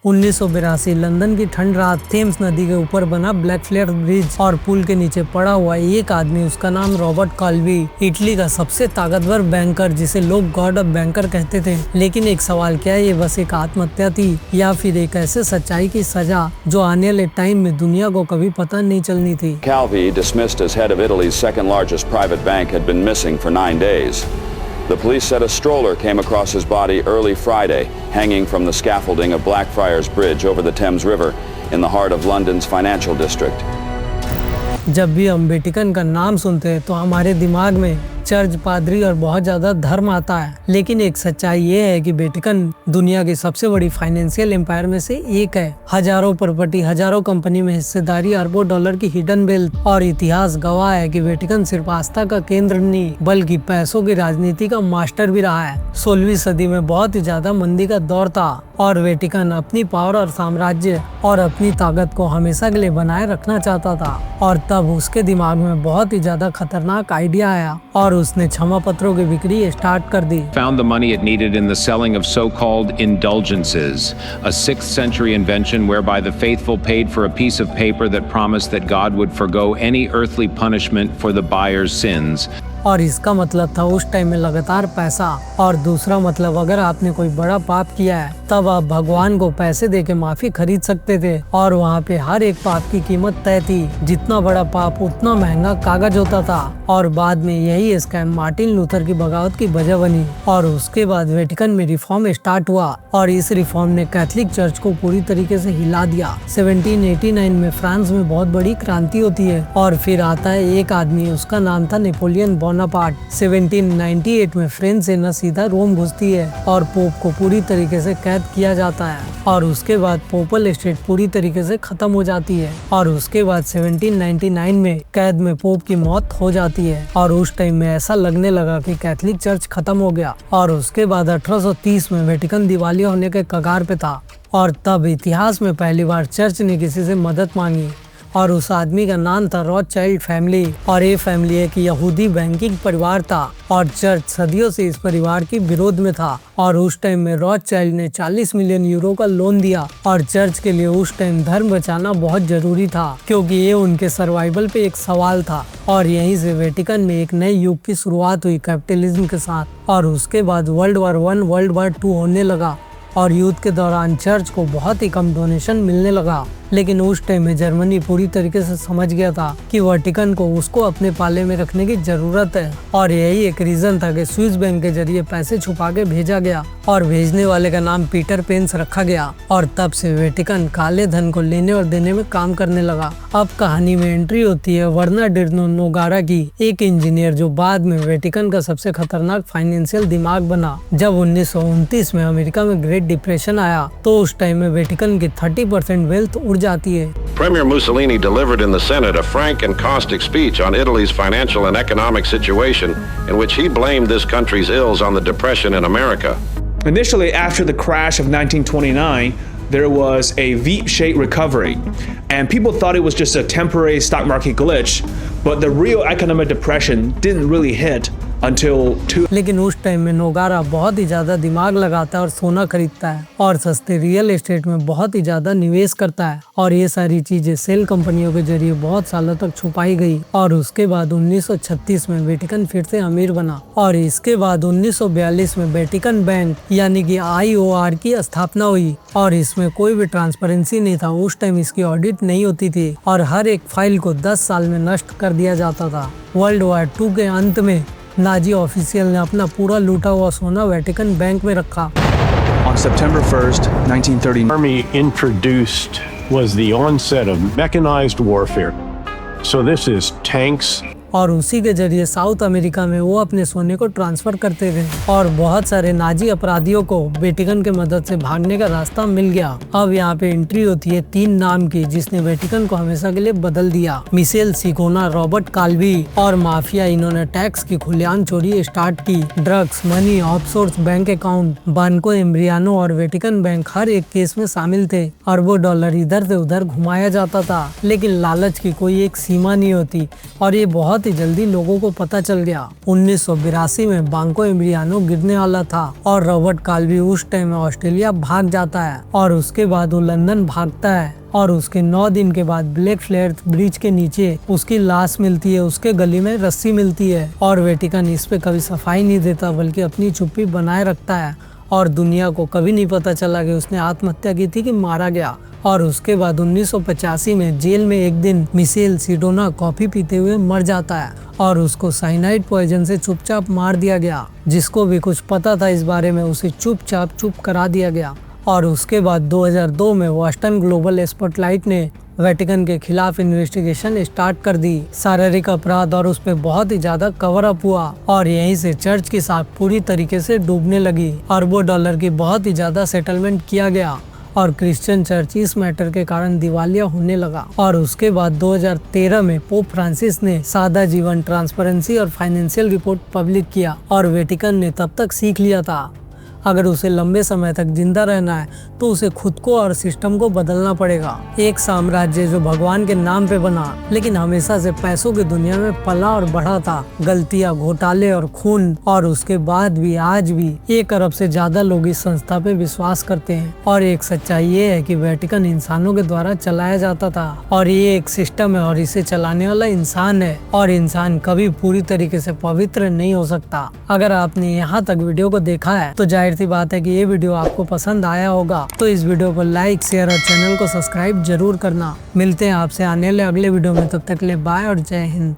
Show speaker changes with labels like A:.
A: 1982 London की ठंड रात, थेम्स नदी के ऊपर बना ब्लैकफ्रियन ब्रिज और पुल के नीचे पड़ा हुआ एक आदमी, उसका नाम रॉबर्ट काल्वी, इटली का सबसे ताकतवर बैंकर जिसे लोग गॉड ऑफ बैंकर कहते थे। लेकिन एक सवाल, क्या ये बस एक आत्महत्या थी या फिर एक ऐसे सच्चाई की सजा जो आने वाले टाइम में दुनिया को कभी पता नहीं चलनी थी।
B: Calvi, dismissed as head of Italy's second largest private bank, had been missing for 9 days. The police said a stroller came across his body early Friday, hanging from the scaffolding of Blackfriars Bridge over the Thames River in the heart of London's financial district.
A: जब भी हम Vatican का नाम सुनते हैं तो हमारे दिमाग में चर्च, पादरी और बहुत ज्यादा धर्म आता है। लेकिन एक सच्चाई ये है कि वेटिकन दुनिया की सबसे बड़ी फाइनेंशियल एम्पायर में से एक है। हजारों प्रॉपर्टी, हजारों कंपनी में हिस्सेदारी, अरबों डॉलर की हिडन वेल्थ, और इतिहास गवाह है कि वेटिकन सिर्फ आस्था का केंद्र नहीं बल्कि पैसों की राजनीति का मास्टर भी रहा है। 16वीं सदी में बहुत ही ज्यादा मंदी का दौर था और वेटिकन अपनी पावर और साम्राज्य और अपनी ताकत को हमेशा के लिए बनाए रखना चाहता था। और तब उसके दिमाग में बहुत ही ज्यादा खतरनाक आइडिया आया और उसने क्षमा पत्रों की बिक्री स्टार्ट कर दी।
C: Found the money it needed in the selling of so-called indulgences, a 6th century invention whereby the faithful paid for a piece of paper that promised that God would forgo any earthly punishment for the buyer's sins.
A: और इसका मतलब था उस time में लगातार पैसा, और दूसरा मतलब अगर आपने कोई बड़ा पाप किया है तब आप भगवान को पैसे देके माफी खरीद सकते थे। और वहाँ पे हर एक पाप की कीमत तय थी, जितना बड़ा पाप उतना महंगा कागज होता था। और बाद में यही स्कैम मार्टिन लूथर की बगावत की वजह बनी और उसके बाद वेटिकन में रिफॉर्म स्टार्ट हुआ और इस रिफॉर्म ने कैथोलिक चर्च को पूरी तरीके से हिला दिया। 1789 में फ्रांस में बहुत बड़ी क्रांति होती है और फिर आता है एक आदमी, उसका नाम था नेपोलियन बोनापार्ट। 1798 में फ्रेंच सेना सीधा रोम घुसती है और पोप को पूरी तरीके से कैद किया जाता है और उसके बाद पोपल स्टेट पूरी तरीके से खत्म हो जाती है। और उसके बाद 1799 में कैद में पोप की मौत हो जाती है और उस टाइम में ऐसा लगने लगा कि कैथोलिक चर्च खत्म हो गया। और उसके बाद 1830 में वेटिकन दिवालिया होने के कगार पे था और तब इतिहास में पहली बार चर्च ने किसी से मदद मांगी और उस आदमी का नाम था रॉथचाइल्ड फैमिली। और ये फैमिली एक यहूदी बैंकिंग परिवार था और चर्च सदियों से इस परिवार की विरोध में था। और उस टाइम में रॉथचाइल्ड ने 40 मिलियन यूरो का लोन दिया और चर्च के लिए उस टाइम धर्म बचाना बहुत जरूरी था क्योंकि ये उनके सर्वाइवल पे एक सवाल था। और यहीं से वेटिकन में एक नए युग की शुरुआत हुई कैपिटलिज्म के साथ। और उसके बाद वर्ल्ड वॉर 1, वर्ल्ड वॉर 2 होने लगा और युद्ध के दौरान चर्च को बहुत ही कम डोनेशन मिलने लगा। लेकिन उस टाइम में जर्मनी पूरी तरीके से समझ गया था कि वेटिकन को उसको अपने पाले में रखने की जरूरत है और यही एक रीजन था कि स्विस बैंक के जरिए पैसे छुपा के भेजा गया और भेजने वाले का नाम पीटर पेंस रखा गया। और तब से वेटिकन काले धन को लेने और देने में काम करने लगा। अब कहानी में एंट्री होती है बर्नार्डिनो नोगारा की, एक इंजीनियर जो बाद में वेटिकन का सबसे खतरनाक फाइनेंशियल दिमाग बना। जब 1929 में अमेरिका में ग्रेट डिप्रेशन आया तो उस टाइम में वेटिकन की 30% वेल्थ उड़ जाती है।
D: Premier Mussolini delivered in the Senate a frank and caustic speech on Italy's financial and economic situation in which he blamed this country's ills on the Depression in America.
E: Initially, after the crash of 1929, there was a V-shaped recovery, and people thought it was just a temporary stock market glitch, but the real economic depression didn't really hit until
A: लेकिन उस time में नोगारा बहुत ही ज्यादा दिमाग लगाता है और सोना खरीदता है और सस्ते रियल एस्टेट में बहुत ही ज्यादा निवेश करता है और ये सारी चीजें सेल कंपनियों के जरिए बहुत सालों तक छुपाई गई। और उसके बाद 1936 में वेटिकन फिर से अमीर बना और इसके बाद 1942 में वेटिकन बैंक यानी कि IOR की स्थापना हुई और इसमें कोई भी ट्रांसपेरेंसी नहीं था। उस टाइम इसकी ऑडिट नहीं होती थी और हर एक फाइल को 10 साल में नष्ट कर दिया जाता था। वर्ल्ड वॉर 2 के अंत में नाजी ऑफिशियल ने अपना पूरा लूटा हुआ सोना वेटिकन बैंक में रखा।
E: on September 1st, 1930,
F: Army introduced was the onset of mechanized warfare. So this is tanks,
A: और उसी के जरिए साउथ अमेरिका में वो अपने सोने को ट्रांसफर करते थे और बहुत सारे नाजी अपराधियों को वेटिकन के मदद से भागने का रास्ता मिल गया। अब यहाँ पे एंट्री होती है 3 नाम की जिसने वेटिकन को हमेशा के लिए बदल दिया। मिशेल सिकोना, रॉबर्ट काल्वी और माफिया। इन्होंने टैक्स की खुलेआम चोरी स्टार्ट की, ड्रग्स, मनी, ऑफशोर्स बैंक अकाउंट, बानको एम्ब्रियानो और वेटिकन बैंक हर एक केस में शामिल थे। अरबों डॉलर इधर से उधर घुमाया जाता था लेकिन लालच की कोई एक सीमा नहीं होती और ये बहुत बहुत ही जल्दी लोगों को पता चल गया। 1982 में बांको एम्ब्रियानो गिरने वाला था और रॉबर्ट काल्वी उस टाइम में ऑस्ट्रेलिया भाग जाता है और उसके बाद वो लंदन भागता है और उसके 9 दिन के बाद ब्लैक फ्लेयर ब्रिज के नीचे उसकी लाश मिलती है, उसके गले में रस्सी मिलती है और वेटिकन इस पे कभी सफाई नहीं देता बल्कि अपनी चुप्पी बनाए रखता है और दुनिया को कभी नहीं पता चला कि उसने आत्महत्या की थी कि मारा गया। और उसके बाद 1985 में जेल में एक दिन मिशेल सिडोना कॉफी पीते हुए मर जाता है और उसको साइनाइड पॉइजन से चुपचाप मार दिया गया। जिसको भी कुछ पता था इस बारे में उसे चुपचाप चुप करा दिया गया। और उसके बाद 2002 में वाशिंगटन ग्लोबल स्पॉटलाइट ने वेटिकन के खिलाफ इन्वेस्टिगेशन स्टार्ट कर दी, शारीरिक अपराध, और उस पर बहुत ही ज्यादा कवर अप हुआ और यहीं से चर्च की साख पूरी तरीके से डूबने लगी। अरबों डॉलर की बहुत ही ज्यादा सेटलमेंट किया गया और क्रिश्चियन चर्च इस मैटर के कारण दिवालिया होने लगा। और उसके बाद 2013 में पोप फ्रांसिस ने सादा जीवन, ट्रांसपेरेंसी और फाइनेंशियल रिपोर्ट पब्लिक किया और वेटिकन ने तब तक सीख लिया था अगर उसे लंबे समय तक जिंदा रहना है तो उसे खुद को और सिस्टम को बदलना पड़ेगा। एक साम्राज्य जो भगवान के नाम पे बना लेकिन हमेशा से पैसों की दुनिया में पला और बढ़ा था, गलतियां, घोटाले और खून, और उसके बाद भी आज भी 1 अरब से ज्यादा लोग इस संस्था पे विश्वास करते हैं। और एक सच्चाई ये है कि वेटिकन इंसानों के द्वारा चलाया जाता था और ये एक सिस्टम है और इसे चलाने वाला इंसान है और इंसान कभी पूरी तरीके से पवित्र नहीं हो सकता। अगर आपने यहाँ तक वीडियो को देखा है तो जाहिर सी बात है कि ये वीडियो आपको पसंद आया होगा, तो इस वीडियो को लाइक, शेयर और चैनल को सब्सक्राइब जरूर करना। मिलते हैं आपसे आने वाले अगले वीडियो में, तब तक के लिए बाय और जय हिंद।